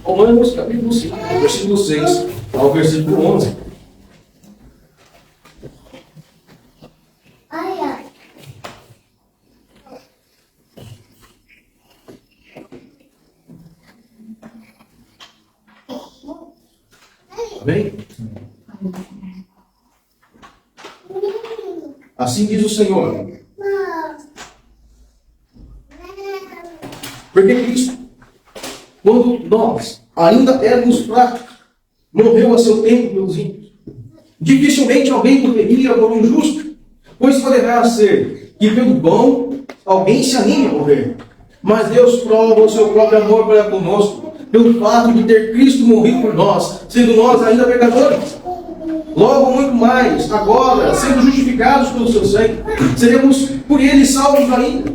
Romanos capítulo 5, versículo 6 ao versículo 11. Amém? Assim diz o Senhor. Porque Cristo, quando nós ainda éramos fracos, morreu a seu tempo pelos ímpios. Dificilmente alguém morreria por um justo, pois poderá ser que pelo bom alguém se anime a morrer. Mas Deus prova o seu próprio amor para conosco, pelo fato de ter Cristo morrido por nós, sendo nós ainda pecadores. Logo, muito mais, agora, sendo justificados pelo seu sangue, seremos por ele salvos ainda.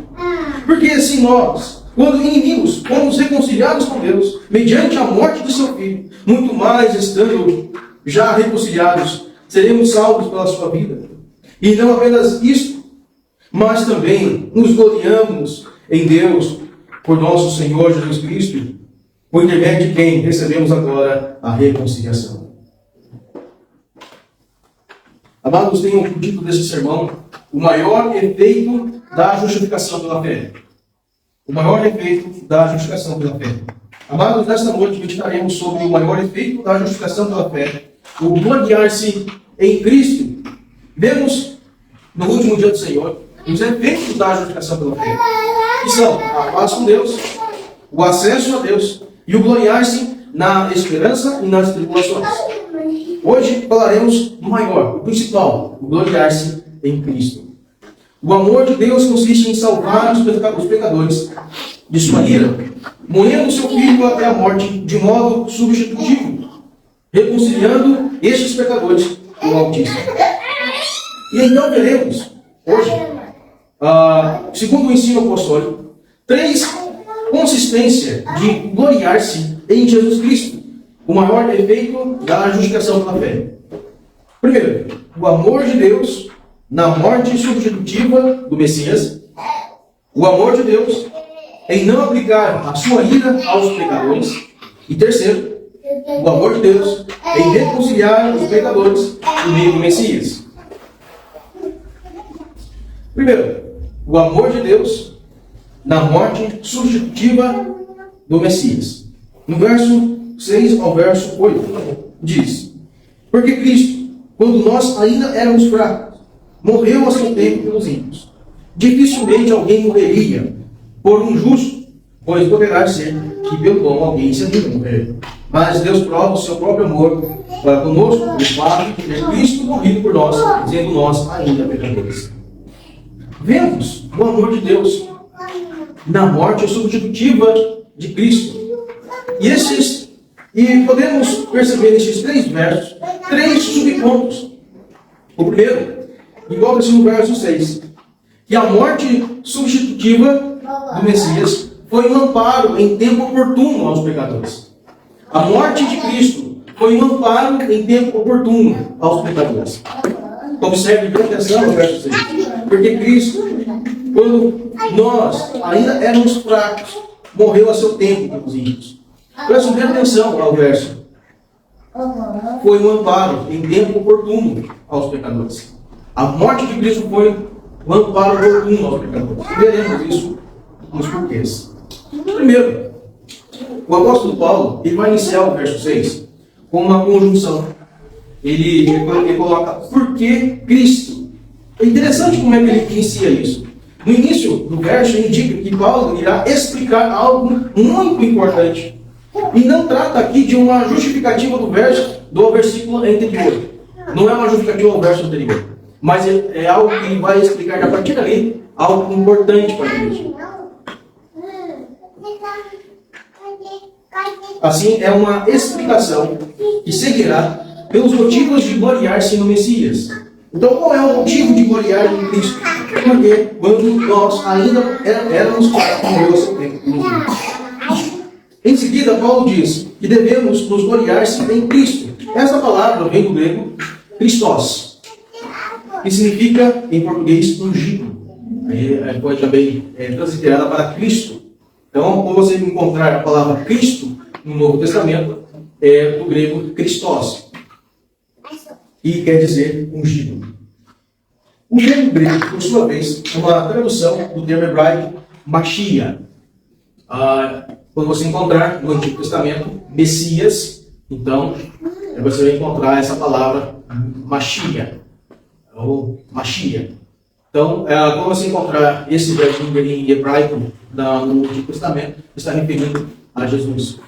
Porque assim nós, quando inimigos, fomos reconciliados com Deus, mediante a morte de seu Filho, muito mais, estando já reconciliados, seremos salvos pela sua vida. E não apenas isto, mas também nos gloriamos em Deus, por nosso Senhor Jesus Cristo, por intermédio de quem recebemos agora a reconciliação. Amados, tenham o título desse sermão, o maior efeito da justificação pela fé. O maior efeito da justificação pela fé. Amados, nesta noite meditaremos sobre o maior efeito da justificação pela fé, o gloriar-se em Cristo. Vemos no último dia do Senhor os efeitos da justificação pela fé, que são a paz com Deus, o acesso a Deus e o gloriar-se na esperança e nas tribulações. Hoje falaremos do maior, o principal, o gloriar-se em Cristo. O amor de Deus consiste em salvar os pecadores de sua ira, morrendo seu Filho até a morte de modo substitutivo, reconciliando estes pecadores com o Altíssimo. E então veremos, hoje, segundo o ensino apostólico, três consistências de gloriar-se em Jesus Cristo, o maior efeito da justificação pela fé. Primeiro, o amor de Deus na morte substitutiva do Messias. O amor de Deus em não aplicar a sua ira aos pecadores. E terceiro, o amor de Deus em reconciliar os pecadores no meio do Messias. Primeiro, o amor de Deus na morte substitutiva do Messias. No verso 6 ao verso 8, diz: Porque Cristo, quando nós ainda éramos fracos, morreu a seu tempo pelos ímpios. Dificilmente alguém morreria por um justo, pois poderá ser que pelo bom alguém se anime a morrer. Mas Deus prova o seu próprio amor para conosco, o fato de ter Cristo morrido por nós, sendo nós ainda pecadores. Vemos o amor de Deus na morte substitutiva de Cristo. E podemos perceber nesses três versos, três subpontos. O primeiro, igual no verso 6, que a morte substitutiva do Messias foi um amparo em tempo oportuno aos pecadores. A morte de Cristo foi um amparo em tempo oportuno aos pecadores. Observe com atenção no verso 6. Porque Cristo, quando nós ainda éramos fracos, morreu a seu tempo pelos ímpios. Prestem bem atenção ao verso. Foi um amparo em tempo oportuno aos pecadores. A morte de Cristo foi um amparo oportuno aos pecadores. E veremos isso nos porquês. Primeiro, o apóstolo Paulo ele vai iniciar o verso 6 com uma conjunção. Ele coloca, porque Cristo. É interessante como é que ele inicia isso. No início do verso, indica que Paulo irá explicar algo muito importante. E não trata aqui de uma justificativa do versículo anterior. Não é uma justificativa ao verso anterior. Mas é algo que ele vai explicar a partir dali, algo importante para a igreja. Assim, é uma explicação que seguirá pelos motivos de gloriar-se no Messias. Então, qual é o motivo de gloriar em Cristo? Porque quando nós ainda éramos fracos, morreu a seu tempo. Em seguida, Paulo diz que devemos nos gloriar-se em Cristo. Essa palavra vem do grego Christos, que significa, em português, ungido. Aí pode também transliterada para Cristo. Então, quando você encontrar a palavra Cristo no Novo Testamento é do grego Christos, e quer dizer ungido. O termo grego, por sua vez, é uma tradução do termo hebraico Mashiach. Quando você encontrar no Antigo Testamento Messias, então você vai encontrar essa palavra Mashiach, ou Mashiach. Então, quando você encontrar esse verbo em hebraico no Antigo Testamento, está referindo a Jesus.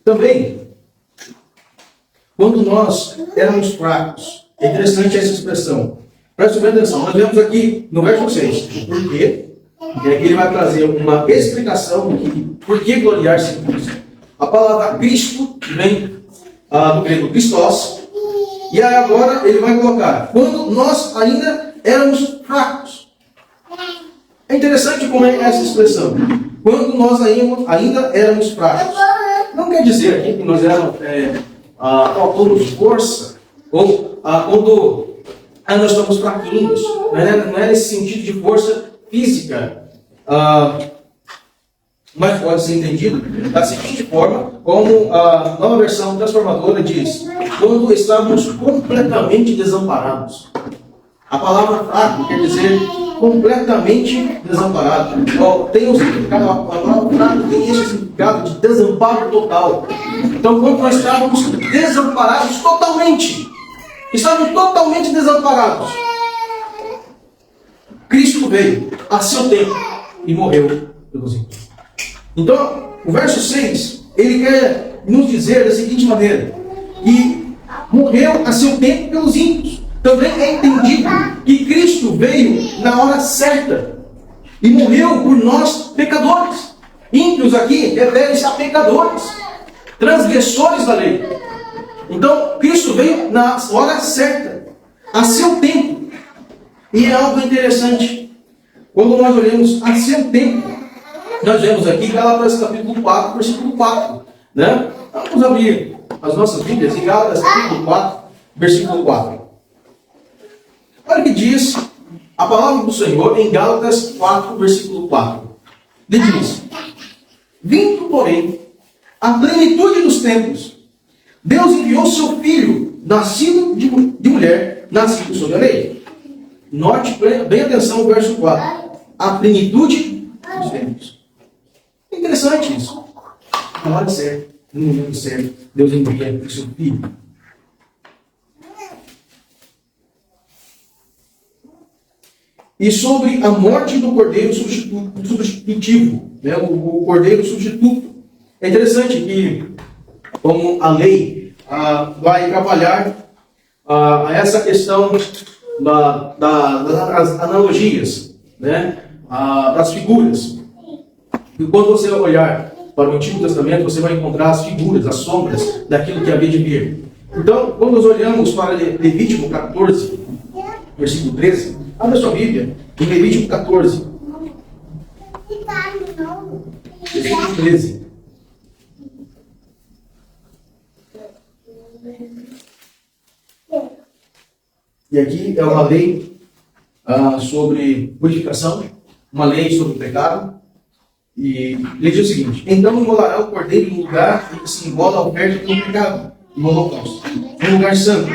Também, quando nós éramos fracos, é interessante essa expressão. Preste bem atenção, nós vemos aqui no verso 6 o porquê, e aqui ele vai trazer uma explicação de por que gloriar-se em Cristo. A palavra Cristo vem do grego Christos, e aí agora ele vai colocar, quando nós ainda éramos fracos. É interessante como é essa expressão. Quando nós ainda éramos fracos. Não quer dizer aqui que nós éramos faltou-nos força, ou quando nós estamos fraquinhos. Não é nesse sentido de força física. Mas pode ser entendido da seguinte forma, como a nova versão transformadora diz, quando estávamos completamente desamparados. A palavra fraco quer dizer completamente desamparado. Tem o significado, a palavra fraco tem esse significado de desamparo total. Então, quando nós estávamos desamparados totalmente, estávamos totalmente desamparados, Cristo veio a seu tempo e morreu pelos ímpios. Então, o verso 6, ele quer nos dizer da seguinte maneira, que morreu a seu tempo pelos ímpios. Também é entendido que Cristo veio na hora certa e morreu por nós pecadores. Ímpios aqui referem-se a pecadores, transgressores da lei. Então, Cristo veio na hora certa, a seu tempo. E é algo interessante. Quando nós olhamos a seu tempo, nós vemos aqui Gálatas capítulo 4, versículo 4. Né? Vamos abrir as nossas Bíblias em Gálatas capítulo 4, versículo 4. Olha o que diz a palavra do Senhor em Gálatas 4, versículo 4. Ele diz, vindo, porém, a plenitude dos tempos, Deus enviou seu Filho, nascido de mulher, nascido sob a lei. Note bem atenção o verso 4. A plenitude dos tempos. É interessante isso. Na hora certa, no momento certo, Deus envia o seu Filho. E sobre a morte do cordeiro substitutivo, né? o cordeiro substituto. É interessante que, como a lei vai trabalhar essa questão das analogias, né? Das figuras. E quando você olhar para o Antigo Testamento, você vai encontrar as figuras, as sombras daquilo que havia de vir. Então, quando nós olhamos para Levítico 14, versículo 13, abre a sua Bíblia, em Levítico 14, versículo 13. E aqui é uma lei sobre purificação, uma lei sobre o pecado. E ele diz o seguinte: então imolará o cordeiro em lugar em que se imola a oferta pelo pecado, no holocausto, em lugar santo,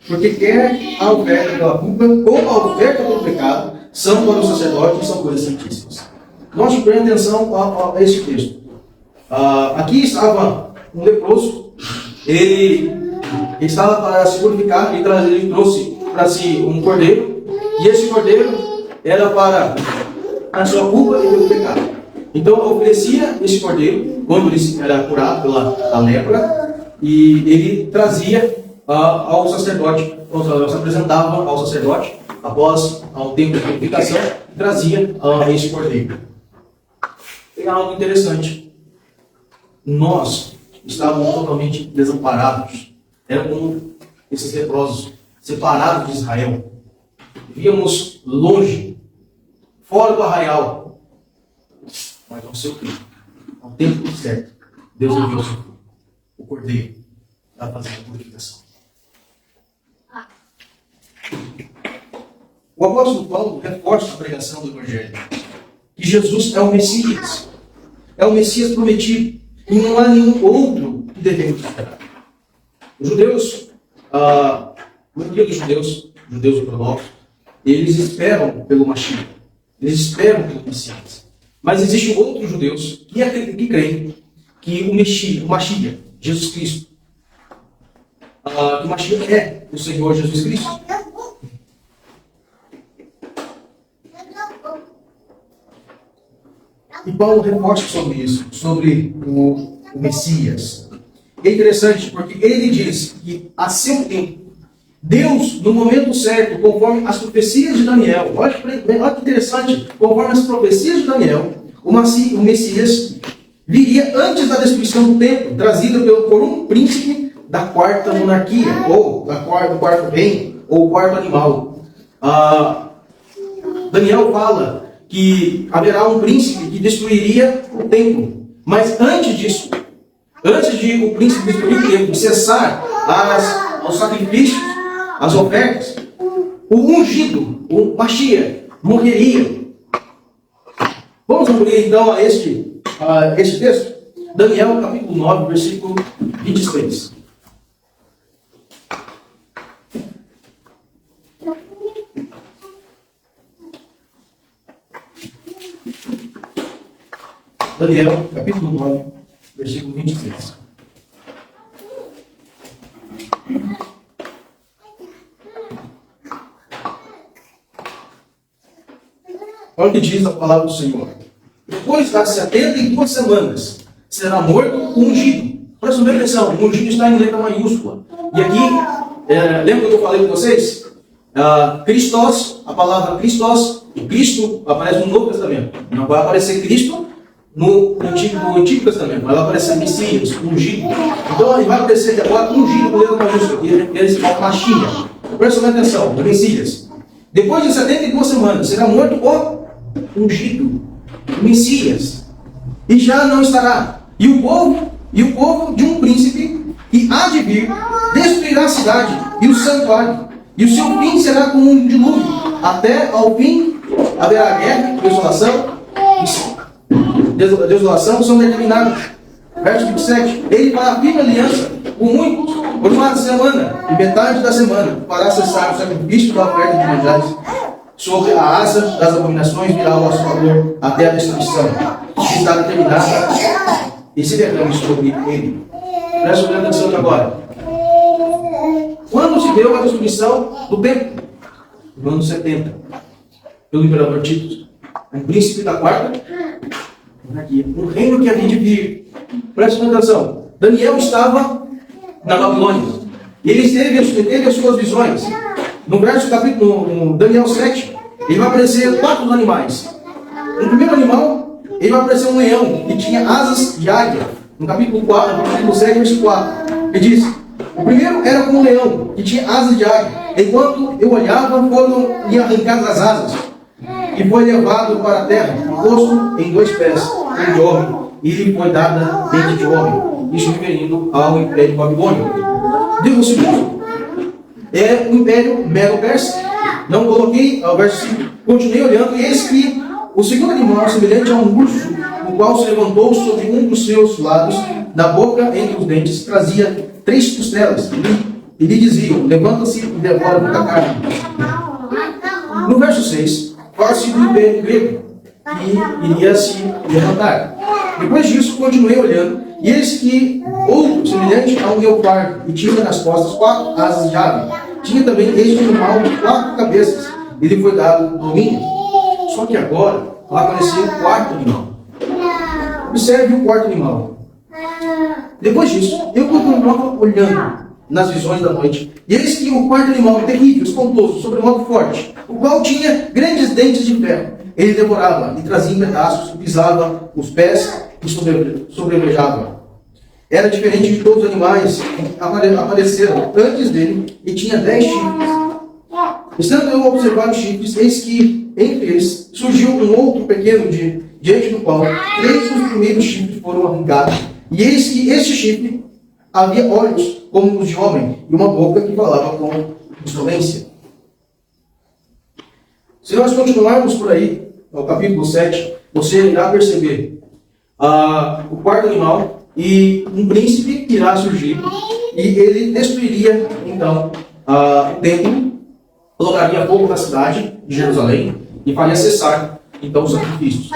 porque quer a oferta pela culpa, como a oferta pelo pecado, são para o sacerdote e são coisas santíssimas. Note, preste atenção a esse texto. Aqui estava um leproso, ele estava para se purificar, ele trouxe para si um cordeiro, e esse cordeiro era para a sua culpa e pelo pecado. Então oferecia esse cordeiro, quando ele era curado pela lepra, e ele trazia ao sacerdote, se apresentava ao sacerdote, após o tempo de purificação, e trazia esse cordeiro. É algo interessante. Nós estávamos totalmente desamparados. Era como esses leprosos, separados de Israel. Vivíamos longe, fora do arraial. Mas ao seu tempo, ao tempo certo, Deus enviou o cordeiro para fazer a purificação. O apóstolo Paulo reforça a pregação do Evangelho, que Jesus é o Messias. é o Messias prometido. E não há nenhum outro que devemos esperar. Os judeus, a maioria dos judeus ortodoxos, eles esperam pelo Mashiach. Eles esperam pelo Messias. Mas existem outros judeus que creem que o Mashiach, Jesus Cristo, que o Mashiach é o Senhor Jesus Cristo. E Paulo reforça sobre isso, sobre o Messias. É interessante porque ele diz que a seu tempo, Deus, no momento certo, conforme as profecias de Daniel, olha que interessante, conforme as profecias de Daniel, o Messias viria antes da destruição do templo, trazido por um príncipe da quarta monarquia, ou do quarto reino, ou quarto animal. Daniel fala que haverá um príncipe que destruiria o templo. Mas antes disso, antes de o príncipe destruir o templo, cessar os sacrifícios, as ofertas, o ungido, o Mashiach, morreria. Vamos abrir então a este texto? Daniel capítulo 9, versículo 23. Daniel, capítulo 9, versículo 23. Olha o que diz a palavra do Senhor. Depois das 72 semanas, será morto o ungido. Presta bem atenção, o ungido está em letra maiúscula. E aqui, lembra que eu falei com vocês? Christos, a palavra Christos, Cristo aparece no Novo Testamento. Não vai aparecer Cristo no Antigo Testamento, vai aparecer Messias, ungido. Então ele vai aparecer agora ungido com letra maiúscula, que ele se fala Mashiach. Presta bem atenção, o Messias. Depois de 72 semanas, será morto o ungido, o Messias, e já não estará. E o povo de um príncipe que há de vir destruirá a cidade e o santuário, e o seu fim será como um dilúvio. Até ao fim haverá guerra, desolação são determinados. Verso 27. Ele fará firme aliança com muitos por uma semana, e metade da semana fará cessar o sacrifício da oferta de manjares. Sobre a asa das abominações virá o vosso favor até a destruição. Está determinada e se derrame sobre ele. Presta atenção agora. Quando se deu a destruição do templo? No ano 70, pelo imperador Tito, um príncipe da quarta, um reino que havia de vir. Presta atenção. Daniel estava na Babilônia. Ele teve as suas visões. No verso no Daniel 7, ele vai aparecer 4 animais. No primeiro animal, ele vai aparecer um leão que tinha asas de águia. No capítulo 4, no capítulo 7, verso 4. Ele diz: o primeiro era como um leão que tinha asas de águia. Enquanto eu olhava, foram-lhe arrancadas as asas. E foi levado para a terra, posto em 2 pés, como de homem. E lhe foi dada mente de homem. Isso referindo ao Império Babilônico. O segundo é o Império Medo-Persa. Não coloquei ao verso 5. Continuei olhando, e eis que o segundo animal, semelhante a um urso, o qual se levantou sobre um dos seus lados, da boca entre os dentes, trazia 3 costelas, e lhe diziam: levanta-se e devora muita carne. No verso 6, fala-se do Império Grego, que iria se levantar. Depois disso, continuei olhando, e eis que outro, semelhante a um leopardo, e tinha nas costas 4 asas de ave. Tinha também este animal 4 cabeças, e lhe foi dado domínio. Só que agora vai aparecer o 4º animal. Observe o 4º animal. Depois disso, eu continuava olhando nas visões da noite, e eis que o 4º animal, terrível, espantoso, sobremodo forte, o qual tinha grandes dentes de ferro, ele devorava e trazia em pedaços, e pisava os pés e sobrevejava. Era diferente de todos os animais que apareceram antes dele, e tinha 10 chifres. Estando eu a observar os chifres, eis que entre eles surgiu um outro pequeno diante do qual 3 dos primeiros chifres foram arrancados. E eis que este chifre havia olhos como os de homem, e uma boca que falava com insolência. Se nós continuarmos por aí, no capítulo 7, você irá perceber o quarto animal, e um príncipe irá surgir, e ele destruiria, então, o templo, colocaria fogo na cidade de Jerusalém, e faria cessar, então, os sacrifícios.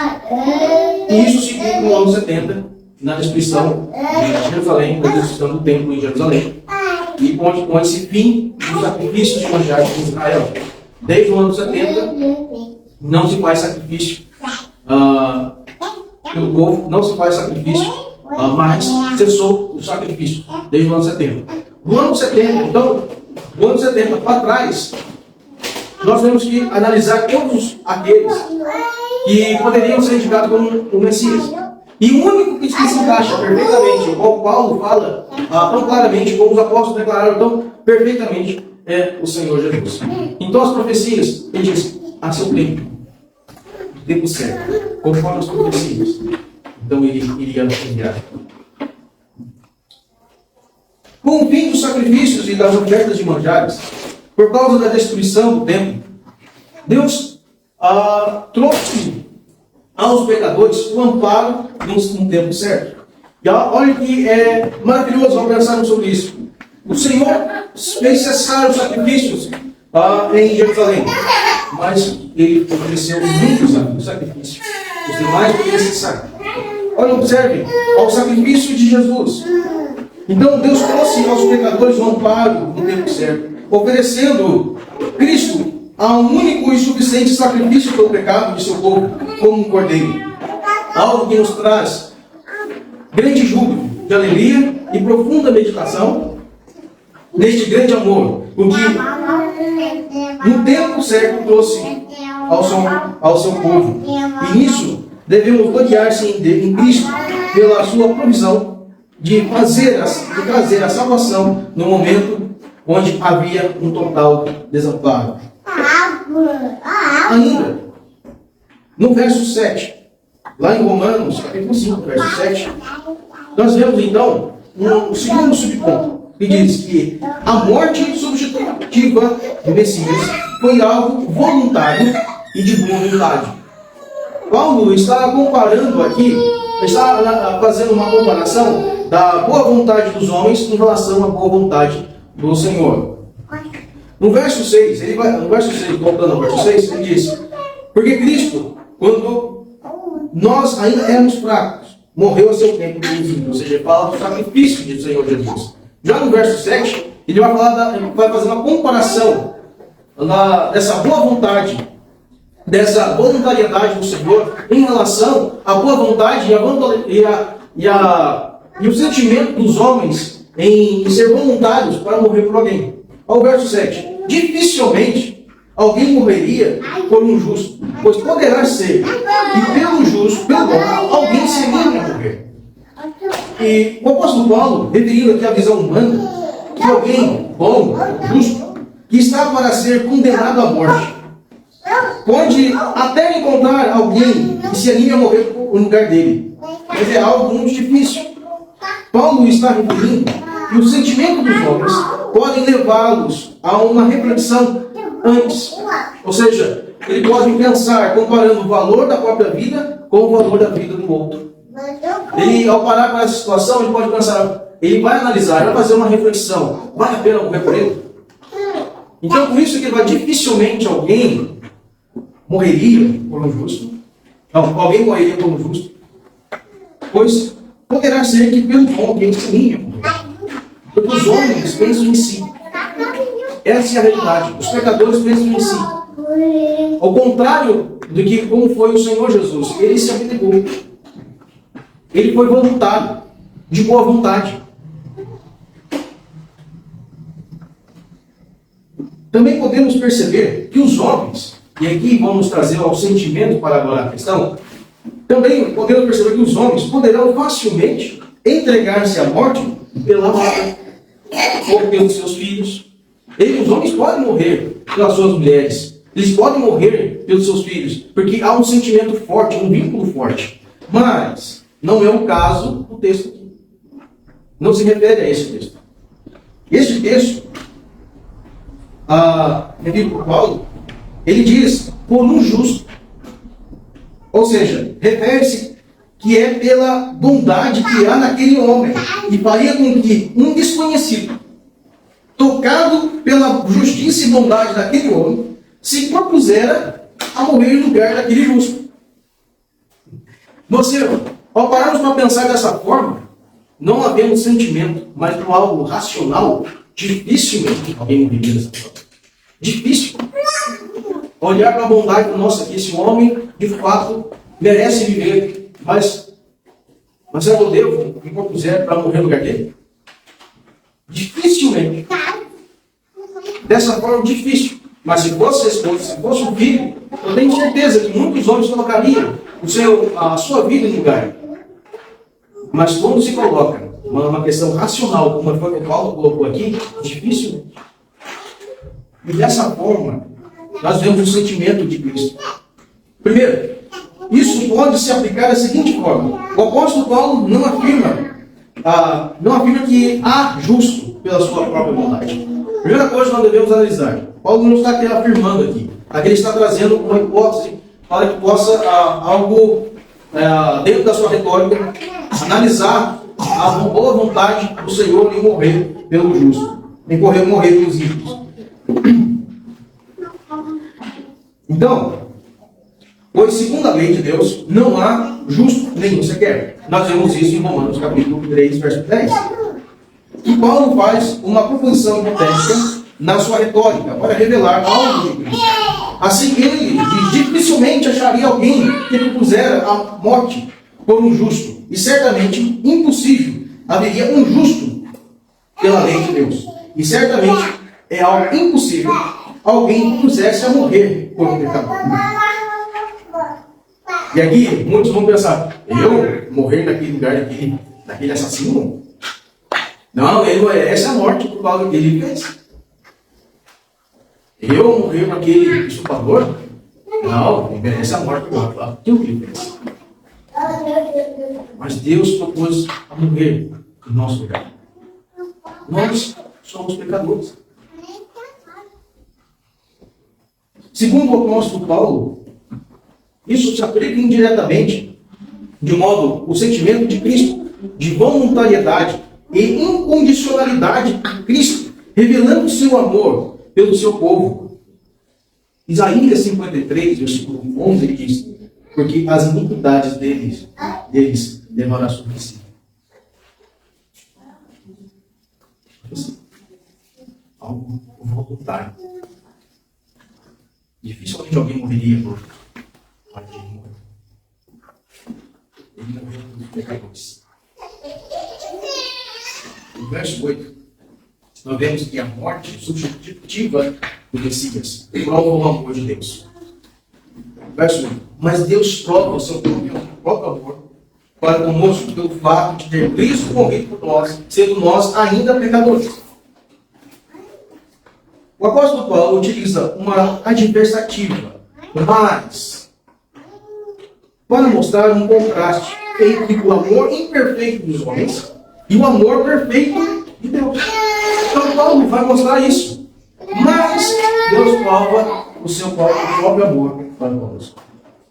E isso se viu no ano 70, na destruição de Jerusalém, na destruição do templo em Jerusalém, e onde se fim dos sacrifícios de manjares em Israel. Desde o ano 70, não se faz sacrifício pelo povo, não se faz sacrifício, mas cessou o sacrifício, desde o ano 70. Do ano 70, então, do ano 70 para trás, nós temos que analisar todos aqueles que poderiam ser indicados como o Messias. E o único que se encaixa perfeitamente, o qual Paulo fala tão claramente, como os apóstolos declararam tão perfeitamente, é o Senhor Jesus. Então as profecias, ele diz, a seu tempo, o tempo certo, conforme as profecias. Então ele iria enviar. Com o fim dos sacrifícios e das ofertas de manjares, por causa da destruição do templo, Deus trouxe aos pecadores o amparo num tempo certo. E olha que é maravilhoso ao pensarmos sobre isso. O Senhor fez cessar os sacrifícios em Jerusalém, mas ele ofereceu muitos sacrifícios. Os demais poderiam cessar. Olha, observe, ao sacrifício de Jesus. Então Deus trouxe aos pecadores o amparo no tempo certo, oferecendo Cristo a um único e suficiente sacrifício pelo pecado de seu povo, como um cordeiro. Algo que nos traz grande júbilo, de alegria e profunda meditação neste grande amor, porque no tempo certo trouxe ao seu povo. E nisso devemos gloriar-se em Cristo pela sua provisão de trazer a salvação no momento onde havia um total desamparo. Ainda, no verso 7, lá em Romanos, capítulo 5, verso 7, nós vemos então um segundo subponto, que diz que a morte substitutiva do Messias foi algo voluntário e de boa vontade. Paulo está comparando aqui, está fazendo uma comparação da boa vontade dos homens em relação à boa vontade do Senhor. No verso 6, voltando ao verso 6, ele diz: porque Cristo, quando nós ainda éramos fracos, morreu a seu tempo pelos ímpios. Ou seja, ele fala do sacrifício do Senhor Jesus. Já no verso 7, ele vai fazer uma comparação dessa boa vontade, dessa voluntariedade do Senhor em relação à boa vontade e o sentimento dos homens em ser voluntários para morrer por alguém. Ao verso 7. Dificilmente alguém morreria por um justo, pois poderá ser que pelo justo, pelo bom, alguém se anime a morrer. E o apóstolo Paulo, referindo aqui a visão humana, que alguém bom, justo, que está para ser condenado à morte, pode até encontrar alguém que se anime a morrer no lugar dele, mas é algo muito difícil. Paulo está referindo que o sentimento dos homens podem levá-los a uma reflexão antes. Ou seja, ele pode pensar comparando o valor da própria vida com o valor da vida do outro. Ele, ao parar com essa situação, ele pode pensar, ele vai analisar, ele vai fazer uma reflexão. Vale a pena morrer por ele? Então, por isso que dificilmente alguém morreria por um justo. Não, alguém morreria por um justo. Pois poderá ser que pelo bom alguém se anime a morrer. Porque os homens pensam em si. Essa é a realidade. Os pecadores pensam em si. Ao contrário do que como foi o Senhor Jesus, ele se abnegou. Ele foi voluntário, de boa vontade. Também podemos perceber que os homens, e aqui vamos trazer ao sentimento para agora a questão, também podemos perceber que os homens poderão facilmente entregar-se à morte pela mãe ou pelos seus filhos. Os homens podem morrer pelas suas mulheres, eles podem morrer pelos seus filhos, porque há um sentimento forte, um vínculo forte. Mas não é o caso do texto aqui. Não se refere a esse texto. Este texto, referido por Paulo, ele diz por um justo. Ou seja, refere-se que é pela bondade que há naquele homem, e faria com que um desconhecido, tocado pela justiça e bondade daquele homem, se propusera a morrer no lugar daquele justo. Você, ao pararmos para pensar dessa forma, não havendo sentimento, mas por algo racional, dificilmente alguém morreria dessa forma. Difícil. Olhar para a bondade nossa, que esse homem, de fato, merece viver, mas eu devo me propuser para morrer no lugar dele? Dificilmente. Dessa forma, difícil. Mas se fosse a esposa, se fosse o filho, eu tenho certeza que muitos homens colocariam a sua vida em lugar. Mas quando se coloca uma questão racional, como foi que o Paulo colocou aqui, dificilmente. E dessa forma, nós vemos o sentimento de Cristo. Primeiro, isso pode se aplicar da seguinte forma. O apóstolo Paulo não afirma que há justo pela sua própria bondade. Primeira coisa que nós devemos analisar. Paulo não está afirmando aqui. Aqui ele está trazendo uma hipótese para que possa dentro da sua retórica, analisar a boa vontade do Senhor em morrer pelo justo, em morrer pelos ímpios. Então, pois segundo a lei de Deus, não há justo nenhum sequer. Nós vemos isso em Romanos capítulo 3, verso 10. E Paulo faz uma proposição hipotética na sua retórica para revelar algo de Cristo. Assim, ele dificilmente acharia alguém que propusera a morte por um justo. E certamente impossível haveria um justo pela lei de Deus. E certamente é algo impossível alguém que pusesse a morrer por um pecador. E aqui, muitos vão pensar, eu morrer naquele lugar daquele assassino? Não, ele merece a morte por causa do que ele fez. Eu morrer com aquele estuprador? Não, ele merece a morte por causa do que ele fez. Mas Deus propôs a morrer em nosso lugar. Nós somos pecadores. Segundo o apóstolo Paulo, isso se aplica indiretamente, de modo o sentimento de Cristo, de voluntariedade e incondicionalidade a Cristo, revelando o seu amor pelo seu povo. Isaías 53, versículo 11 diz, porque as iniquidades deles levará sobre si. Algo voluntário. Dificilmente alguém morreria por ele morreu pelos pecadores. No verso 8, nós vemos que a morte substitutiva do Messias prova o amor de Deus. Verso 8. Mas Deus prova o seu próprio amor para conosco pelo fato de ter Cristo morrido por nós, sendo nós ainda pecadores. O apóstolo Paulo utiliza uma adversativa, mas, para mostrar um contraste entre o amor imperfeito dos homens e o amor perfeito de Deus. Então Paulo vai mostrar isso. Mas Deus prova o seu próprio amor para nós.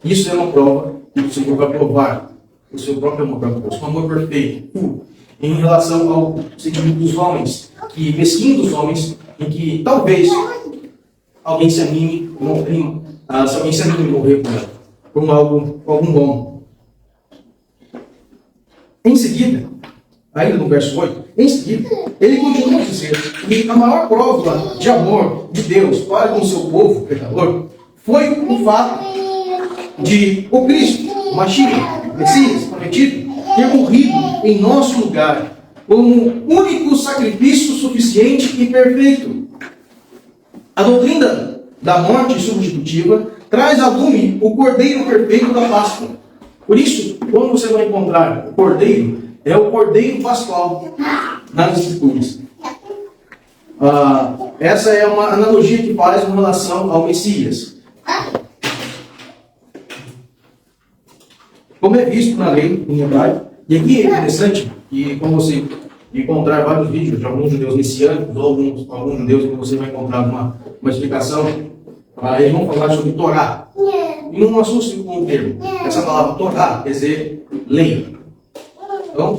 Isso é uma prova que o Senhor vai provar o seu próprio amor para nós. Um amor perfeito, em relação ao sentimento dos homens, que mesquinho dos homens, em que talvez alguém se anime, se alguém se anime a morrer por algum bom. Em seguida, ainda no verso 8, em seguida, ele continua a dizer que a maior prova de amor de Deus para com o seu povo pecador foi o fato de o Cristo, o Mashiach, o Messias prometido, ter morrido em nosso lugar como único sacrifício suficiente e perfeito. A doutrina da morte substitutiva traz a lume o Cordeiro perfeito da Páscoa. Por isso, quando você vai encontrar o Cordeiro, é o Cordeiro Pascual nas Escrituras. Essa é uma analogia que faz com relação ao Messias. Como é visto na lei em hebraico, e aqui é interessante, e como você encontrar vários vídeos de alguns judeus messiânicos, ou alguns judeus que você vai encontrar uma explicação, eles vão falar sobre Torá. E não assuste com o termo. Essa palavra Torá quer dizer lei. Então,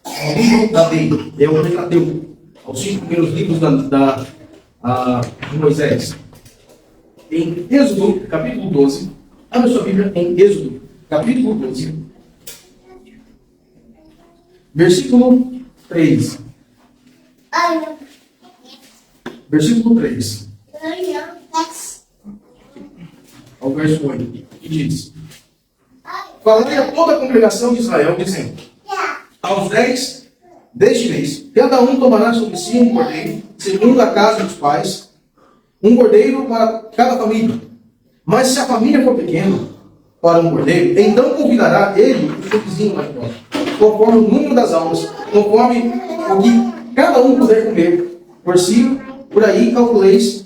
o livro da lei é o Pentateuco, os 5 primeiros livros de Moisés. Em Êxodo, capítulo 12, abra sua Bíblia em Êxodo, capítulo 12, versículo 3. Versículo 3. Ao verso 8, que diz: falai a toda a congregação de Israel, dizendo: aos 10 deste mês, cada um tomará sobre si um cordeiro, segundo a casa dos pais, um cordeiro para cada família. Mas se a família for pequena para um cordeiro, então convidará ele o seu vizinho mais próximo, conforme o número das almas, conforme o que cada um puder comer por si. Por aí calculareis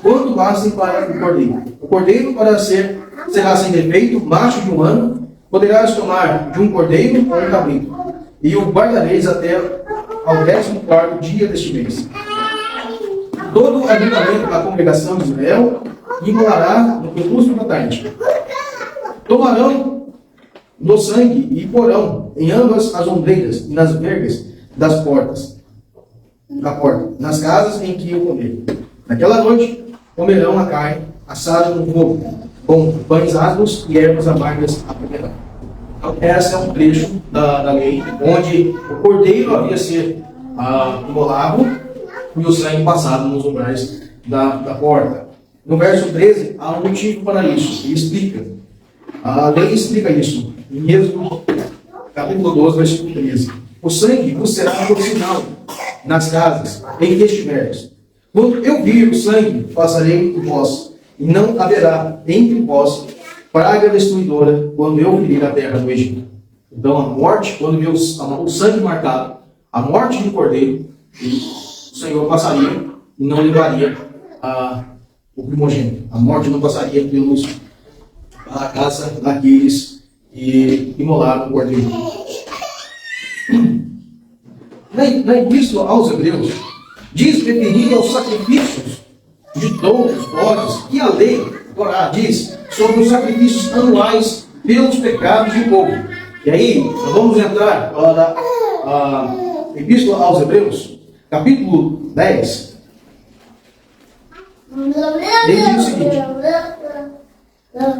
quanto bastem para o cordeiro. O cordeiro será sem defeito, macho de 1 ano. Poderás tomar de um cordeiro ou um cabrito, e o guardareis até ao 14º dia deste mês. Todo o ajuntamento da congregação de Israel imolará no crepúsculo da tarde. Tomarão do sangue e porão em ambas as ombreiras e nas vergas das portas, da porta, nas casas em que o comer. Naquela noite comerão a carne assada no fogo, com pães asmos e ervas amargas a primeira. Então, esse é um trecho da lei, onde o cordeiro havia ser imolado e o sangue passado nos umbrais da porta. No verso 13, há um motivo para isso, e explica. A lei explica isso. Em Êxodo, capítulo 12, versículo 13. O sangue vos será por sinal nas casas em que estiveres. Quando eu vir o sangue, passarei por vós, e não haverá entre vós praga destruidora quando eu ferir a terra do Egito. Então, a morte, quando viu o sangue marcado, a morte do cordeiro, o Senhor passaria e não levaria o primogênito. A morte não passaria pela casa daqueles que imolaram o cordeiro. Na Epístola aos Hebreus, diz referindo aos sacrifícios de touros, bodes, e a lei, Torá, diz sobre os sacrifícios anuais pelos pecados do povo. E aí, nós vamos entrar para a Epístola aos Hebreus, capítulo 10. Ele diz o seguinte,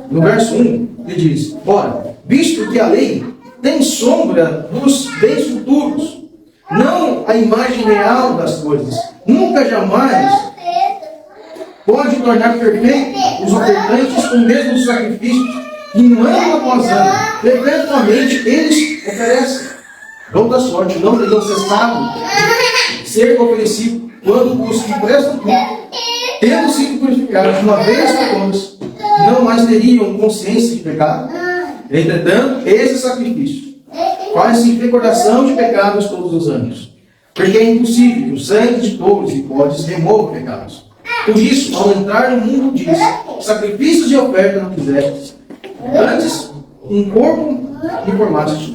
no verso 1, ele diz: ora, visto que a lei tem sombra dos bens futuros, não a imagem real das coisas, nunca jamais pode tornar perfeito os ofertantes com o mesmo sacrifício que ano após ano, perpetuamente eles oferecem. Não da sorte, não teriam cessado de ser oferecido quando os que prestam culto, tendo sido purificados uma vez por todas, não mais teriam consciência de pecado. Entretanto, esse sacrifício faz-se em recordação de pecados todos os anos, porque é impossível que o sangue de touros e bodes remova pecados. Por isso, ao entrar no mundo diz: sacrifícios de oferta não quisestes, antes um corpo me formastes.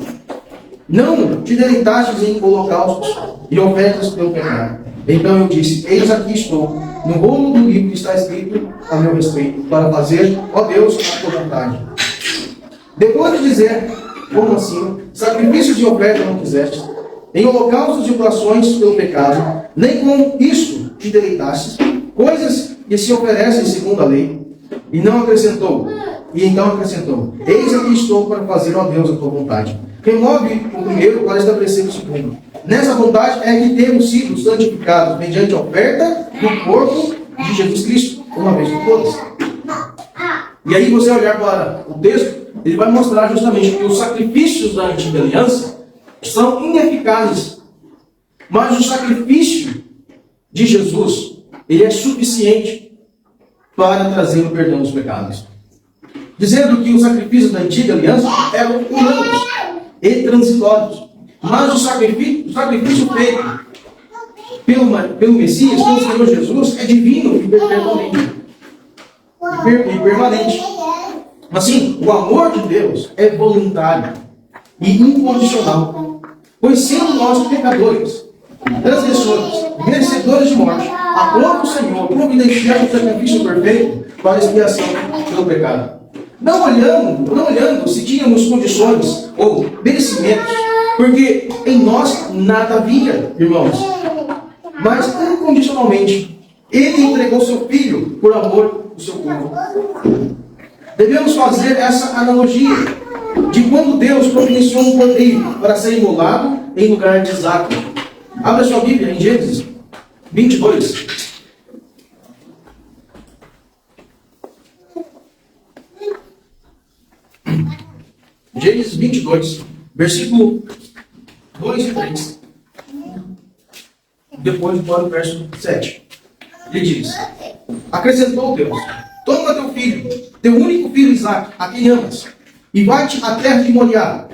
Não te deleitastes em holocaustos e ofertas pelo pecado. Então eu disse: eis aqui estou, no rolo do livro que está escrito a meu respeito, para fazer, ó Deus, a tua vontade. Depois de dizer, como assim, sacrifícios de oferta não quisestes, em holocaustos e oblações pelo pecado, nem com isso te deleitastes, coisas que se oferecem segundo a lei, e não acrescentou. E então acrescentou: eis aqui estou para fazer, ó Deus, a tua vontade. Remove o primeiro para estabelecer o segundo. Nessa vontade é que temos sido santificados mediante a oferta do corpo de Jesus Cristo, uma vez por todas. E aí você olhar para o texto, ele vai mostrar justamente que os sacrifícios da antiga aliança são ineficazes. Mas o sacrifício de Jesus, ele é suficiente para trazer o perdão dos pecados. Dizendo que os sacrifícios da antiga aliança eram humanos e transitórios. Mas o sacrifício feito pelo Messias, pelo Senhor Jesus, é divino e permanente. Assim, o amor de Deus é voluntário e incondicional. Pois sendo nós pecadores, transgressores, merecedores de morte, a próprio Senhor providenciar um sacrifício perfeito para a expiação pelo pecado. não olhando se tínhamos condições ou merecimentos, porque em nós nada havia, irmãos, mas incondicionalmente ele entregou seu filho por amor do seu povo. Devemos fazer essa analogia de quando Deus providenciou um cordeiro para ser imolado em lugar de Isaac. Abra sua Bíblia em Gênesis 22. Gênesis 22, versículo 2 e 3. Depois para o verso 7. Ele diz: acrescentou Deus: toma teu filho, teu único filho Isaac, a quem amas, e vai-te à terra de Moriá.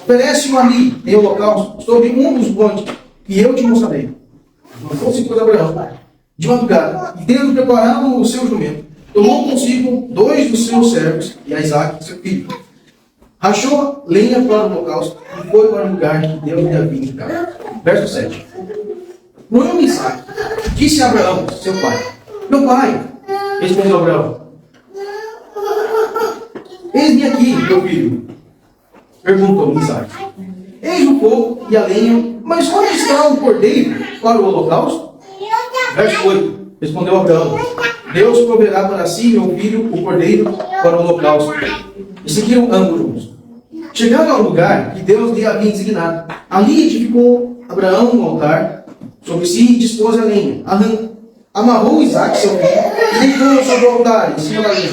Oferece-o ali em holocausto sobre um dos montes que eu te mostrarei. Então se pôs Abraão de madrugada, e tendo preparado o seu jumento, tomou consigo 2 dos seus servos e a Isaac, seu filho. Rachou lenha para o holocausto e foi para o lugar que Deus lhe havia indicado. Verso 7. No Isaac, disse a Abraão, seu pai: meu pai. Respondeu Abraão: eis-me aqui, meu filho. Perguntou Isaac: eis o fogo e a lenha, mas onde está o cordeiro para o holocausto? Verso 8. Respondeu Abraão: Deus proverá para si, meu filho, o cordeiro para o holocausto. E seguiram ambos juntos. Chegaram ao lugar que Deus lhe havia designado. Ali edificou Abraão um altar sobre si e dispôs a lenha. Amarrou Isaac, seu filho, e deitou sobre o altar, em cima da lenha.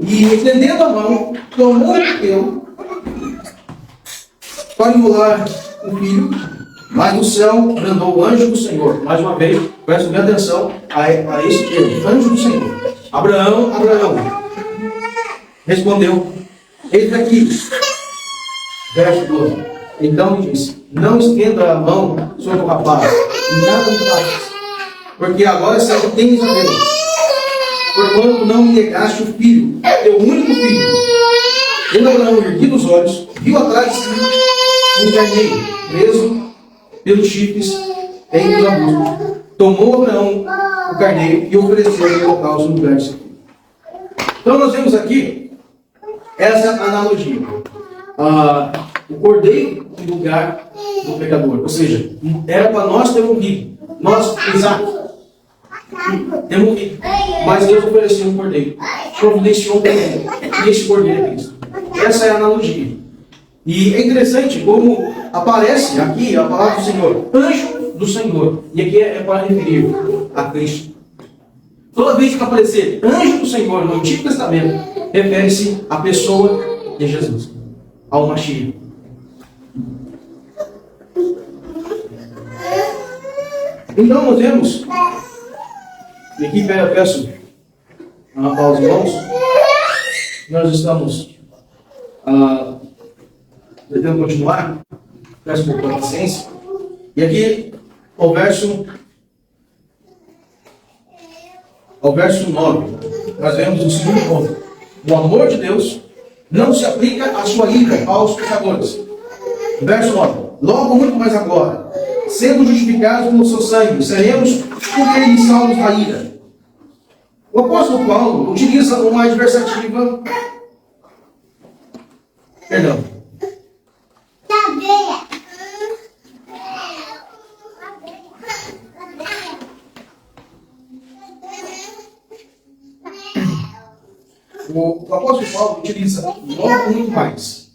E, estendendo a mão, tomou o teu para imolar o filho, mas no céu brandou o anjo do Senhor. Mais uma vez, preste bem atenção a esse termo, anjo do Senhor. Abraão, Abraão. Respondeu: eis aqui. Verso 12. Então lhe disse: não estenda a mão sobre o rapaz, e nada me faças, porque agora sei que tens a Deus, porquanto não me negaste o filho, teu único filho. Ele, Abraão, erguido os olhos, viu atrás de si um carneiro preso pelos chifres entre os arbustos. Tomou Abraão o carneiro e ofereceu o holocausto no lugar de seu filho. Então nós vemos aqui essa analogia. O cordeiro em lugar do pecador. Ou seja, era para nós ter morrido. Nós, Isaac, ter morrido. Mas Deus ofereceu um cordeiro. Providenciou um cordeiro. E esse cordeiro é Cristo. Essa é a analogia. E é interessante como aparece aqui a palavra do Senhor, anjo do Senhor. E aqui é para referir a Cristo. Toda vez que aparecer anjo do Senhor no Antigo Testamento, refere-se à pessoa de Jesus, ao Mashiach. Então nós vemos, e aqui peço aos irmãos, nós estamos tentando continuar, peço um pouco de paciência, e aqui ao verso 9, nós vemos o segundo ponto: o amor de Deus não se aplica à sua ira aos pecadores. Verso 9: logo muito mais agora, sendo justificados pelo seu sangue, seremos por ele salvos da ira. O apóstolo Paulo utiliza uma adversativa. Perdão. O apóstolo Paulo utiliza logo muito mais.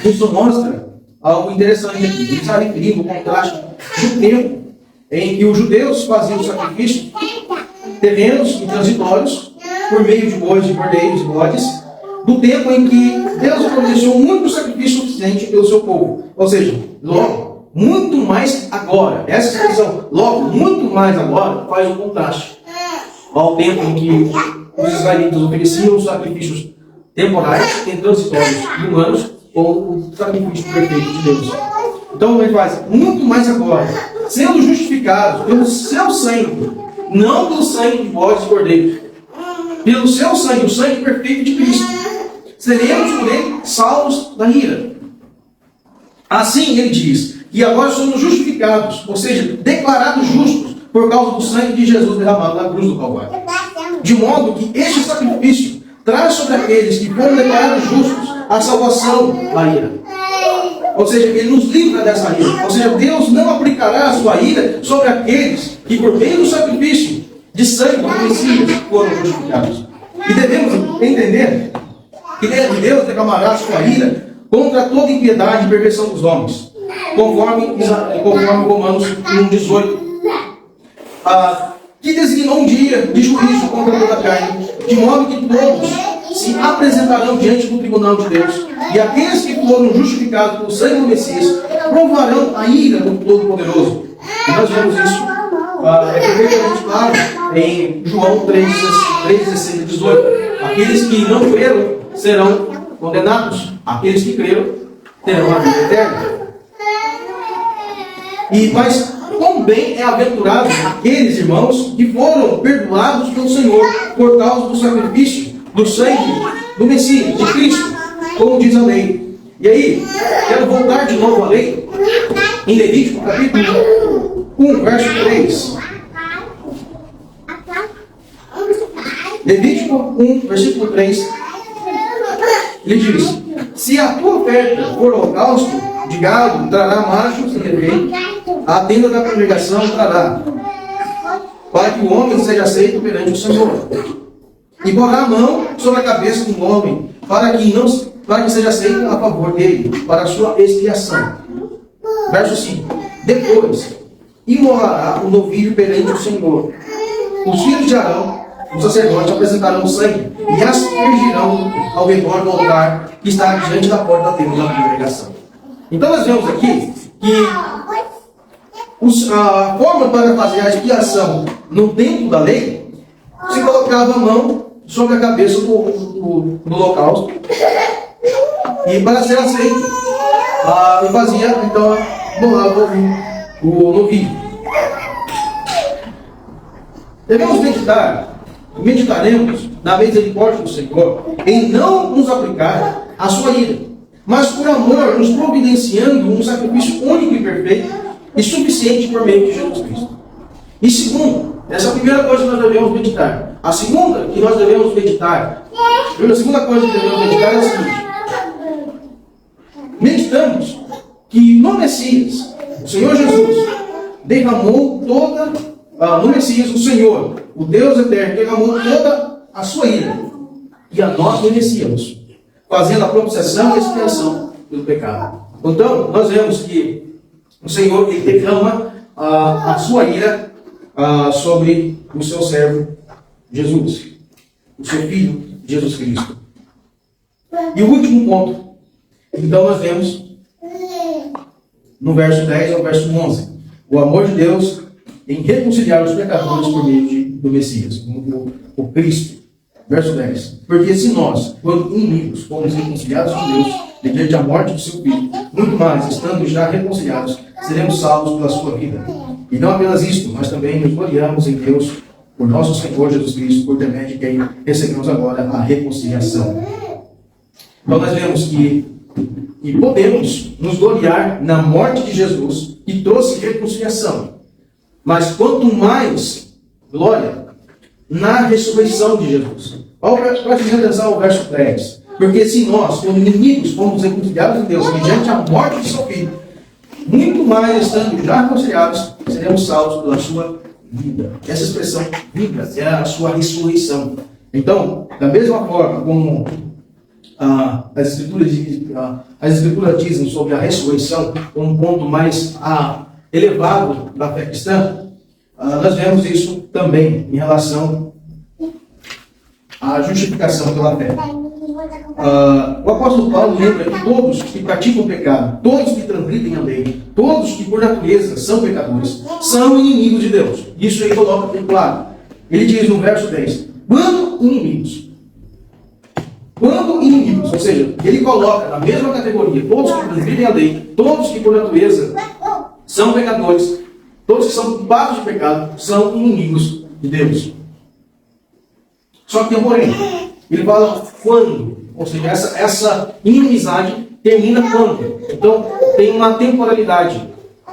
Isso mostra algo interessante aqui. Ele está referindo o contraste do tempo em que os judeus faziam sacrifícios terrenos e transitórios por meio de bois, de cordeiros e bodes, do tempo em que Deus ofereceu um único sacrifício suficiente pelo seu povo. Ou seja, logo, muito mais agora. Essa expressão, logo, muito mais agora, faz um contraste ao tempo em que os israelitas ofereciam sacrifícios temporais, transitórios e humanos, com o sacrifício perfeito de Deus. Então ele faz muito mais agora, sendo justificados pelo seu sangue, não pelo sangue de bodes e cordeiros, pelo seu sangue, o sangue perfeito de Cristo, seremos por ele salvos da ira. Assim ele diz que agora somos justificados, ou seja, declarados justos por causa do sangue de Jesus derramado na cruz do Calvário. De modo que este sacrifício traz sobre aqueles que foram declarados justos a salvação da ira. Ou seja, ele nos livra dessa ira. Ou seja, Deus não aplicará a sua ira sobre aqueles que, por meio do sacrifício de sangue do Messias, foram justificados. E devemos entender que Deus derramará a sua ira contra toda impiedade e perversão dos homens, conforme Romanos 1,18, que designou um dia de juízo contra toda a carne, de modo que todos se apresentarão diante do tribunal de Deus, e aqueles que foram justificados pelo sangue do Messias provarão a ira do Todo-Poderoso. E nós vemos isso perfeitamente claro em João 3, 16 e 18. Aqueles que não creram serão condenados, aqueles que creram terão a vida eterna. Mas quão bem-aventurados aqueles irmãos que foram perdoados pelo Senhor por causa do sacrifício do sangue do Messias, de Cristo, como diz a lei. E aí, quero voltar de novo à lei, em Levítico capítulo 1, verso 3. Levítico 1, versículo 3. Ele diz: se a tua oferta for holocausto de gado, trará macho sem defeito, a tenda da congregação trará, para que o homem seja aceito perante o Senhor. E porá a mão sobre a cabeça do homem, para que seja aceito a favor dele, para a sua expiação. Verso 5. Depois, imolará o novilho perante o Senhor. Os filhos de Arão, os sacerdotes, apresentarão o sangue e aspergirão ao redor do altar que está diante da porta da tenda da congregação. Então nós vemos aqui que a forma para fazer a expiação no tempo da lei, se colocava a mão sobre a cabeça do holocausto, e para ser aceito, fazia, então, molava o novilho. Devemos meditaremos na misericórdia do Senhor em não nos aplicar a sua ira, mas por amor nos providenciando um sacrifício único e perfeito e suficiente por meio de Jesus Cristo. E segundo, essa é a primeira coisa que nós devemos meditar. A segunda que nós devemos meditar, a segunda coisa que devemos meditar é a seguinte: meditamos que no Messias, o Senhor Jesus, derramou toda, no Messias, o Senhor, o Deus eterno, derramou toda a sua ira, e a nós merecíamos, fazendo a propiciação e a expiação do pecado. Então, nós vemos que o Senhor, ele derrama a sua ira sobre o seu servo Jesus, o seu Filho Jesus Cristo. E o último ponto, então nós vemos no verso 10 ao verso 11, o amor de Deus em reconciliar os pecadores por meio do Messias, o Cristo. Verso 10. Porque se nós, quando inimigos, fomos reconciliados com Deus, mediante a morte do seu Filho, muito mais, estando já reconciliados, seremos salvos pela sua vida. E não apenas isto, mas também nos gloriamos em Deus, por nosso Senhor Jesus Cristo, por intermédio de quem recebemos agora a reconciliação. Então nós vemos que podemos nos gloriar na morte de Jesus, que trouxe reconciliação. Mas quanto mais glória na ressurreição de Jesus. Preste atenção ao verso 10. Porque se nós, como inimigos, fomos reconciliados em Deus mediante a morte de seu Filho, muito mais estando já reconciliados, seremos salvos pela sua vida. Essa expressão vida é a sua ressurreição. Então, da mesma forma como as escrituras dizem sobre a ressurreição, como um ponto mais elevado da fé cristã, nós vemos isso também em relação à justificação pela fé. O apóstolo Paulo lembra que todos que praticam o pecado, todos que transgridem a lei, todos que por natureza são pecadores, são inimigos de Deus. Isso ele coloca bem claro. Ele diz no verso 10, quando inimigos, ou seja, ele coloca na mesma categoria todos que transgridem a lei, todos que por natureza são pecadores, todos que são culpados de pecado, são inimigos de Deus. Só que tem um porém. Ele fala quando, ou seja, essa inimizade termina quando. Então, tem uma temporalidade.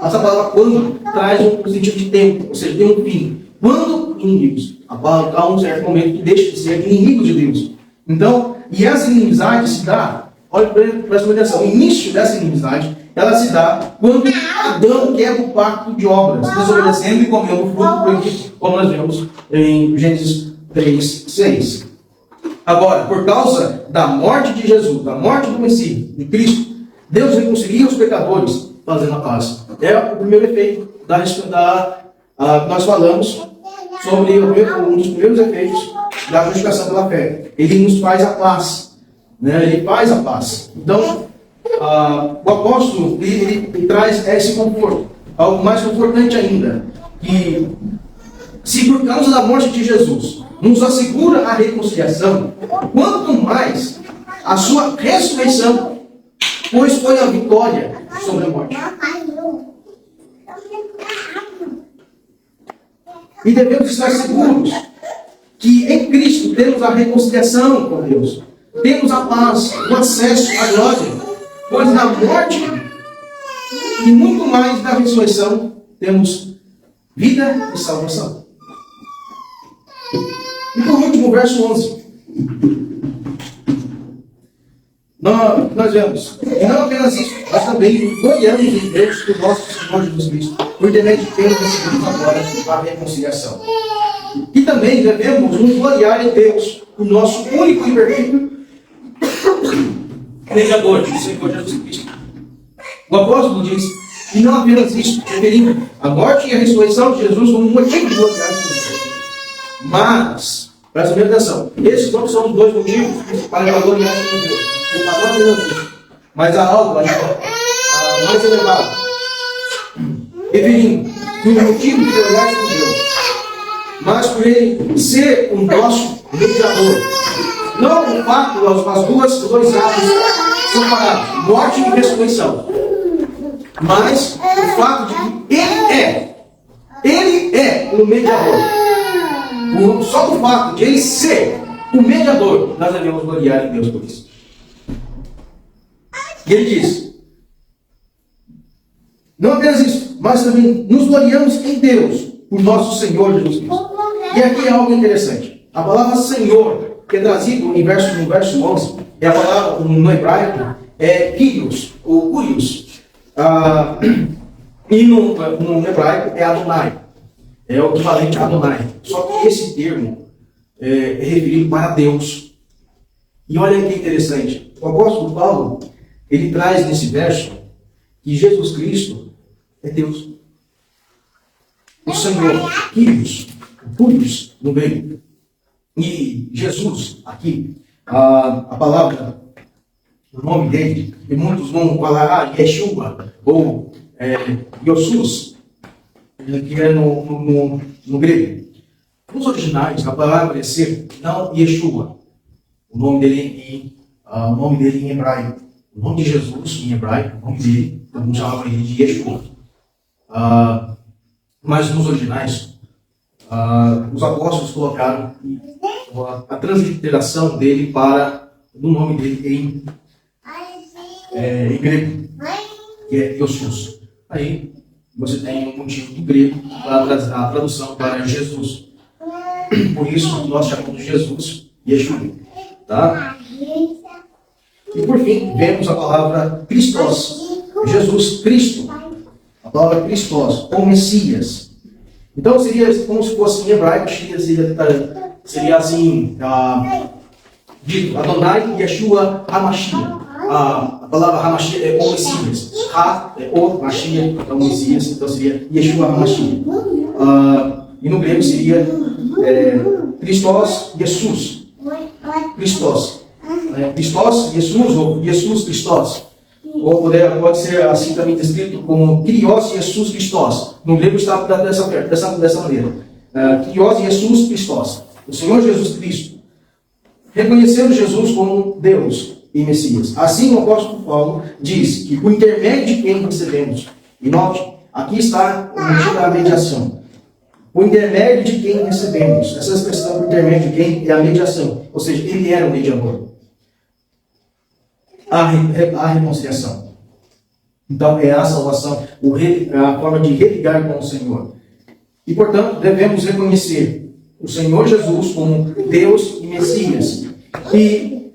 Essa palavra quando traz um sentido de tempo, ou seja, tem um fim. Quando inimigos. Há um certo momento que deixa de ser inimigos de Deus. Então, e essa inimizade se dá, olha, presta atenção, o início dessa inimizade, ela se dá quando Adão quebra o pacto de obras, desobedecendo e comendo o fruto proibido, como nós vemos em Gênesis 3:6. Agora, por causa da morte de Jesus, da morte do Messias, de Cristo, Deus reconcilia os pecadores, fazendo a paz. É o primeiro efeito nós falamos sobre um dos primeiros efeitos da justificação pela fé. Ele nos faz a paz. Né? Ele faz a paz. Então, o apóstolo ele traz esse conforto. Algo mais confortante ainda, que se por causa da morte de Jesus nos assegura a reconciliação, quanto mais a sua ressurreição, pois foi a vitória sobre a morte. E devemos estar seguros que em Cristo temos a reconciliação com Deus, temos a paz, o acesso à glória, pois na morte e muito mais na ressurreição temos vida e salvação. E por último, verso 11. Nós vemos, e não apenas isso, nós também gloriamos em Deus por nosso Senhor Jesus Cristo, por intermédio de quem recebemos agora a reconciliação. E também devemos nos gloriar em Deus, o nosso único e perfeito mediador, o Senhor Jesus Cristo. O apóstolo diz, e não apenas isso, referindo a morte e a ressurreição de Jesus como um motivo de gloriar-se em Deus. Mas, presta bem atenção, esses não são os dois motivos para gloriar-se em Deus. Mas há algo ainda mais elevado, referindo que o motivo de gloriar-se em Deus, mas por ele ser o nosso mediador. Não o fato, os dois atos separados, morte e ressurreição, mas o fato de que ele é o mediador. Só do fato de ele ser o mediador, nós devemos gloriar em Deus por isso. E ele diz, não apenas isso, mas também nos gloriamos em Deus, por nosso Senhor Jesus Cristo. E aqui é algo interessante. A palavra Senhor, que é trazido no verso 11, é a palavra no hebraico, é Kyrios, ou Kurios. E no hebraico é Adonai. É o equivalente a Adonai. Só que esse termo é referido para Deus. E olha que interessante. O apóstolo Paulo, ele traz nesse verso que Jesus Cristo é Deus. O Senhor, Kyrios, Kurios no meio. E Jesus, aqui, a palavra, o nome dele, e muitos vão falar Yeshua, ou Iosus, que é no grego. Nos originais, a palavra é ser, não Yeshua. O nome dele em hebraico. O nome de Jesus em hebraico, o nome dele, todo mundo chamava ele de Yeshua. Mas nos originais, os apóstolos colocaram a transliteração dele do nome dele em grego, que é Iosus. Aí você tem um motivo do grego para a tradução para Jesus. Por isso nós chamamos de Jesus Yeshua. Tá? E por fim, vemos a palavra Christos, Jesus Cristo. A palavra Christos, ou Messias. Então seria como se fosse em hebraico, seria assim, dito Adonai Yeshua HaMashiach. A palavra HaMashiach é o Messias. Ha é o Mashiach, é o Messias, então seria Yeshua HaMashiach. E no grego seria Christos Jesus. Christos. Christos Jesus, ou Jesus Christos. Ou pode ser assim também descrito como Kyrios Jesus Christos. No grego está dessa maneira. Kyrios Jesus Christos. O Senhor Jesus Cristo. Reconhecendo Jesus como Deus e Messias. Assim o apóstolo Paulo diz que por intermédio de quem recebemos. E note, aqui está o motivo da mediação. Por intermédio de quem recebemos. Essa expressão por intermédio de quem é a mediação. Ou seja, ele era o mediador. A reconciliação. Então é a salvação, a forma de religar com o Senhor. E portanto devemos reconhecer o Senhor Jesus como Deus e Messias, e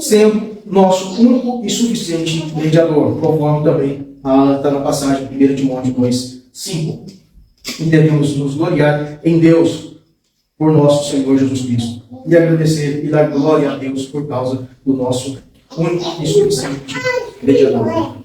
sendo nosso único e suficiente mediador, conforme também está na passagem de 1 Timóteo 2:5. E devemos nos gloriar em Deus por nosso Senhor Jesus Cristo, e agradecer e dar glória a Deus por causa do nosso único e suficiente mediador.